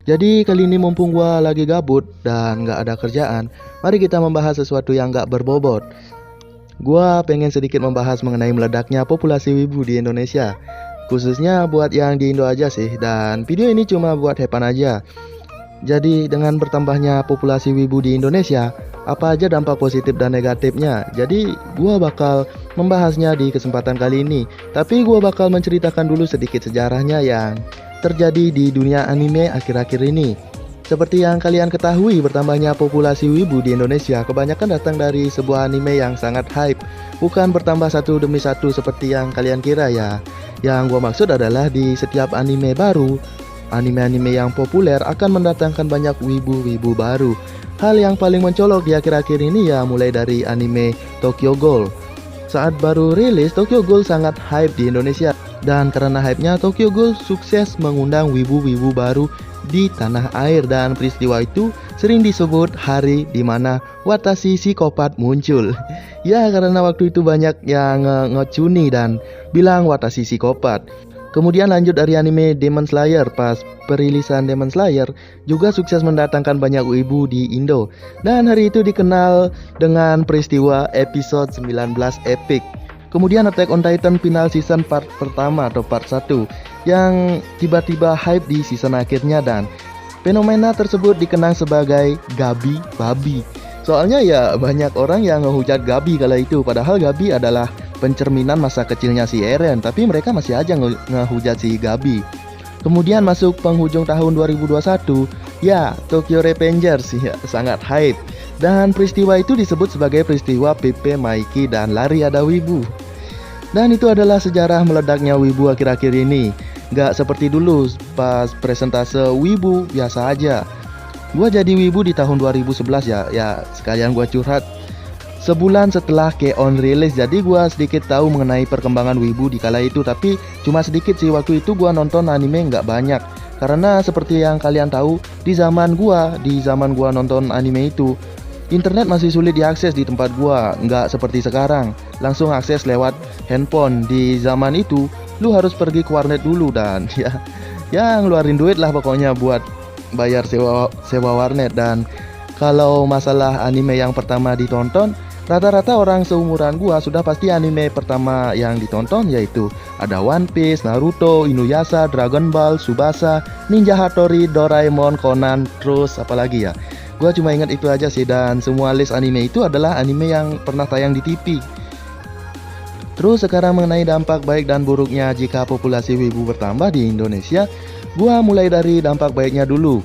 Jadi kali ini mumpung gua lagi gabut dan gak ada kerjaan, mari kita membahas sesuatu yang gak berbobot. Gua pengen sedikit membahas mengenai meledaknya populasi wibu di Indonesia. Khususnya buat yang di Indo aja sih, dan video ini cuma buat hepan aja. Jadi dengan bertambahnya populasi wibu di Indonesia, apa aja dampak positif dan negatifnya? Jadi gua bakal membahasnya di kesempatan kali ini. Tapi gua bakal menceritakan dulu sedikit sejarahnya yang terjadi di dunia anime akhir-akhir ini. Seperti yang kalian ketahui, bertambahnya populasi wibu di Indonesia kebanyakan datang dari sebuah anime yang sangat hype, bukan bertambah satu demi satu seperti yang kalian kira ya. Yang gua maksud adalah di setiap anime baru, anime-anime yang populer akan mendatangkan banyak wibu-wibu baru. Hal yang paling mencolok di akhir-akhir ini ya mulai dari anime Tokyo Ghoul. Saat baru rilis, Tokyo Ghoul sangat hype di Indonesia. Dan karena hype-nya, Tokyo Ghoul sukses mengundang wibu-wibu baru di tanah air. Dan peristiwa itu sering disebut hari di mana Watashi psikopat muncul. Ya, karena waktu itu banyak yang ngecuni dan bilang Watashi psikopat. Kemudian lanjut dari anime Demon Slayer. Pas perilisan Demon Slayer juga sukses mendatangkan banyak wibu di Indo. Dan hari itu dikenal dengan peristiwa episode 19 Epic. Kemudian Attack on Titan final season part pertama atau part 1 yang tiba-tiba hype di season akhirnya, dan fenomena tersebut dikenang sebagai Gabi Babi. Soalnya ya banyak orang yang ngehujat Gabi kala itu, padahal Gabi adalah pencerminan masa kecilnya si Eren, tapi mereka masih aja ngehujat si Gabi. Kemudian masuk penghujung tahun 2021, ya Tokyo Revengers ya sangat hype. Dan peristiwa itu disebut sebagai peristiwa Pepe Maiki dan Lari Ada Wibu. Dan itu adalah sejarah meledaknya wibu akhir-akhir ini. Gak seperti dulu pas presentase wibu biasa aja. Gua jadi wibu di tahun 2011 ya sekalian gua curhat. Sebulan setelah K-On rilis, jadi gua sedikit tahu mengenai perkembangan wibu di kala itu. Tapi cuma sedikit sih, waktu itu gua nonton anime nggak banyak. Karena seperti yang kalian tahu, di zaman gua nonton anime itu, internet masih sulit diakses di tempat gua, nggak seperti sekarang langsung akses lewat handphone. Di zaman itu lu harus pergi ke warnet dulu dan ya ngeluarin duit lah pokoknya buat bayar sewa warnet. Dan kalau masalah anime yang pertama ditonton, rata-rata orang seumuran gua sudah pasti anime pertama yang ditonton yaitu ada One Piece, Naruto, Inuyasha, Dragon Ball, Tsubasa, Ninja Hattori, Doraemon, Conan, terus apalagi ya. Gua cuma ingat itu aja sih, dan semua list anime itu adalah anime yang pernah tayang di TV. Terus sekarang mengenai dampak baik dan buruknya jika populasi wibu bertambah di Indonesia, gua mulai dari dampak baiknya dulu.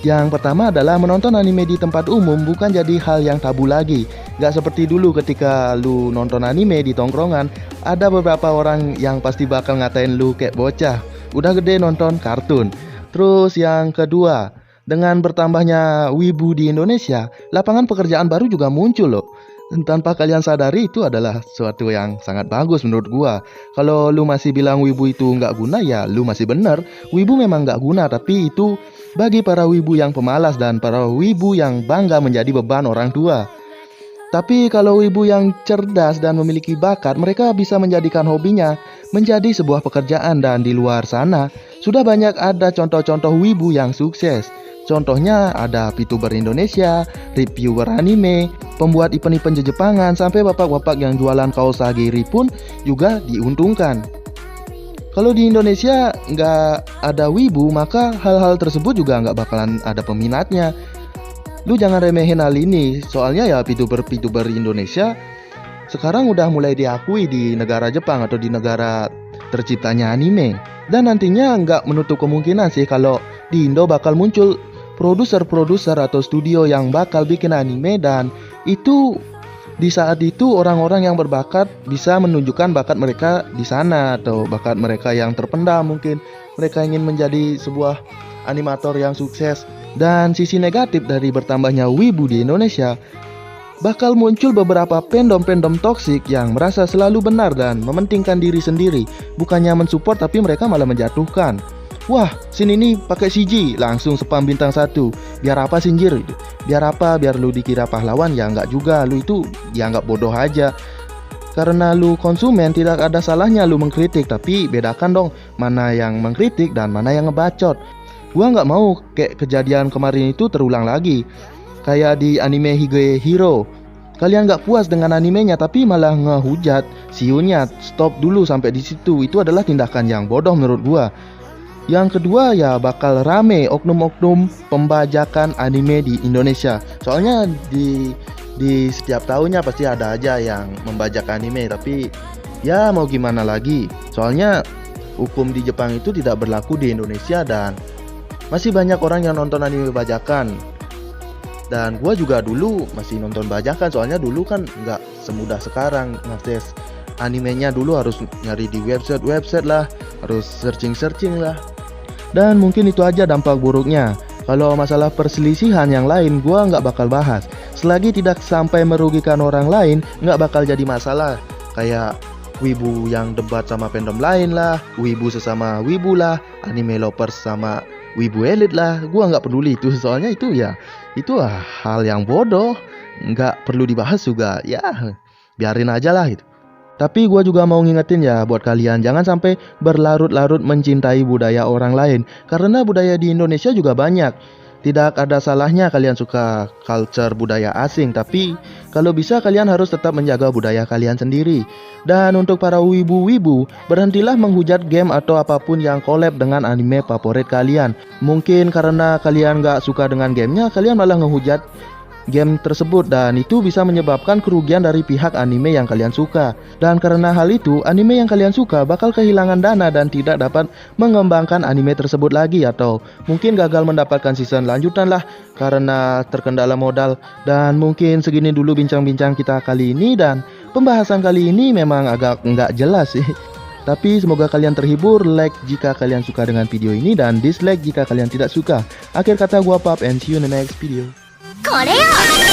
Yang pertama adalah menonton anime di tempat umum bukan jadi hal yang tabu lagi. Gak seperti dulu ketika lu nonton anime di tongkrongan, ada beberapa orang yang pasti bakal ngatain lu kayak bocah, udah gede nonton kartun. Terus yang kedua, dengan bertambahnya wibu di Indonesia, lapangan pekerjaan baru juga muncul loh. Tanpa kalian sadari, itu adalah sesuatu yang sangat bagus menurut gua. Kalau lu masih bilang wibu itu nggak guna, ya lu masih bener. Wibu memang nggak guna, tapi itu bagi para wibu yang pemalas dan para wibu yang bangga menjadi beban orang tua. Tapi kalau wibu yang cerdas dan memiliki bakat, mereka bisa menjadikan hobinya menjadi sebuah pekerjaan. Dan di luar sana sudah banyak ada contoh-contoh wibu yang sukses. Contohnya ada VTuber Indonesia, reviewer anime, pembuat event-event Jepangan, sampai bapak-bapak yang jualan kaos Sagiri pun juga diuntungkan. Kalau di Indonesia nggak ada wibu, maka hal-hal tersebut juga nggak bakalan ada peminatnya. Lu jangan remehin hal ini, soalnya ya VTuber Indonesia sekarang udah mulai diakui di negara Jepang atau di negara terciptanya anime. Dan nantinya nggak menutup kemungkinan sih kalau di Indo bakal muncul produser-produser atau studio yang bakal bikin anime, dan itu di saat itu orang-orang yang berbakat bisa menunjukkan bakat mereka di sana, atau bakat mereka yang terpendam, mungkin mereka ingin menjadi sebuah animator yang sukses. Dan sisi negatif dari bertambahnya wibu di Indonesia, bakal muncul beberapa fandom toksik yang merasa selalu benar dan mementingkan diri sendiri, bukannya mensupport tapi mereka malah menjatuhkan. Wah, scene ini pakai CG, langsung spam bintang 1. Biar apa sinjir? Biar apa? Biar lu dikira pahlawan? Ya enggak juga, lu itu dianggap bodoh aja. Karena lu konsumen, tidak ada salahnya lu mengkritik, tapi bedakan dong mana yang mengkritik dan mana yang ngebacot. Gua nggak mau kayak kejadian kemarin itu terulang lagi. Kayak di anime Hige Hero. Kalian nggak puas dengan animenya tapi malah ngehujat siunya. Stop dulu sampai di situ. Itu adalah tindakan yang bodoh menurut gua. Yang kedua ya bakal rame oknum-oknum pembajakan anime di Indonesia. Soalnya di setiap tahunnya pasti ada aja yang membajak anime, tapi ya mau gimana lagi. Soalnya hukum di Jepang itu tidak berlaku di Indonesia dan masih banyak orang yang nonton anime bajakan. Dan gua juga dulu masih nonton bajakan, soalnya dulu kan nggak semudah sekarang ngakses animenya. Dulu harus nyari di website lah, harus searching lah. Dan mungkin itu aja dampak buruknya. Kalau masalah perselisihan yang lain gua nggak bakal bahas. Selagi tidak sampai merugikan orang lain, nggak bakal jadi masalah. Kayak wibu yang debat sama fandom lain lah, wibu sesama wibu lah, anime lovers sama wibu elit lah. Gua nggak peduli itu, soalnya itu hal yang bodoh, nggak perlu dibahas juga. Ya biarin aja lah gitu. Tapi gue juga mau ngingetin ya buat kalian, jangan sampai berlarut-larut mencintai budaya orang lain. Karena budaya di Indonesia juga banyak. Tidak ada salahnya kalian suka culture budaya asing, tapi kalau bisa kalian harus tetap menjaga budaya kalian sendiri. Dan untuk para wibu-wibu, berhentilah menghujat game atau apapun yang collab dengan anime favorit kalian. Mungkin karena kalian gak suka dengan gamenya, kalian malah ngehujat game tersebut, dan itu bisa menyebabkan kerugian dari pihak anime yang kalian suka. Dan karena hal itu, anime yang kalian suka bakal kehilangan dana dan tidak dapat mengembangkan anime tersebut lagi, atau mungkin gagal mendapatkan season lanjutan lah karena terkendala modal. Dan mungkin segini dulu bincang-bincang kita kali ini, dan pembahasan kali ini memang agak nggak jelas sih. Tapi semoga kalian terhibur. Like jika kalian suka dengan video ini, dan dislike jika kalian tidak suka. Akhir kata gua Pap, and see you in the next video. これよ